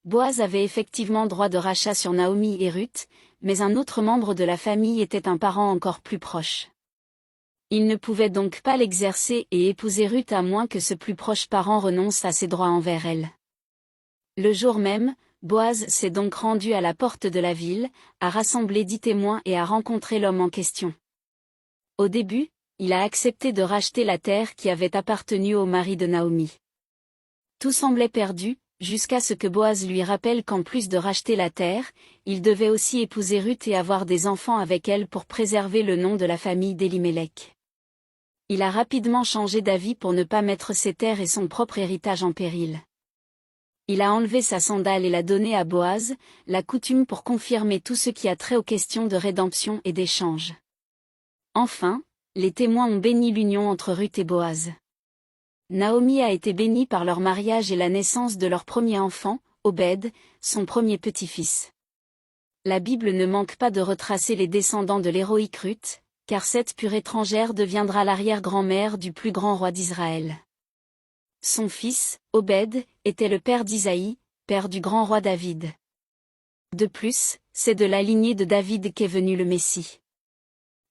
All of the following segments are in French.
Boaz avait effectivement droit de rachat sur Naomi et Ruth, mais un autre membre de la famille était un parent encore plus proche. Il ne pouvait donc pas l'exercer et épouser Ruth à moins que ce plus proche parent renonce à ses droits envers elle. Le jour même, Boaz s'est donc rendu à la porte de la ville, a rassemblé 10 témoins et a rencontré l'homme en question. Au début, il a accepté de racheter la terre qui avait appartenu au mari de Naomi. Tout semblait perdu, jusqu'à ce que Boaz lui rappelle qu'en plus de racheter la terre, il devait aussi épouser Ruth et avoir des enfants avec elle pour préserver le nom de la famille d'Elimelech. Il a rapidement changé d'avis pour ne pas mettre ses terres et son propre héritage en péril. Il a enlevé sa sandale et l'a donnée à Boaz, la coutume pour confirmer tout ce qui a trait aux questions de rédemption et d'échange. Enfin, les témoins ont béni l'union entre Ruth et Boaz. Naomi a été bénie par leur mariage et la naissance de leur premier enfant, Obed, son premier petit-fils. La Bible ne manque pas de retracer les descendants de l'héroïque Ruth, car cette pure étrangère deviendra l'arrière-grand-mère du plus grand roi d'Israël. Son fils, Obed, était le père d'Isaïe, père du grand roi David. De plus, c'est de la lignée de David qu'est venu le Messie.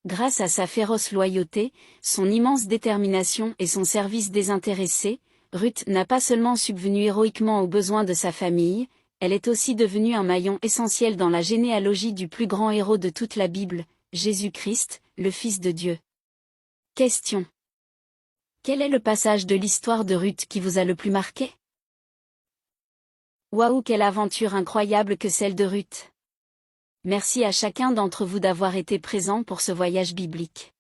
Grâce à sa féroce loyauté, son immense détermination et son service désintéressé, Ruth n'a pas seulement subvenu héroïquement aux besoins de sa famille, elle est aussi devenue un maillon essentiel dans la généalogie du plus grand héros de toute la Bible, Jésus-Christ, le Fils de Dieu. Question. Quel est le passage de l'histoire de Ruth qui vous a le plus marqué? Waouh, quelle aventure incroyable que celle de Ruth! Merci à chacun d'entre vous d'avoir été présent pour ce voyage biblique.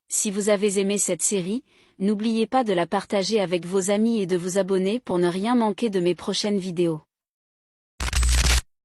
Si vous avez aimé cette série, n'oubliez pas de la partager avec vos amis et de vous abonner pour ne rien manquer de mes prochaines vidéos.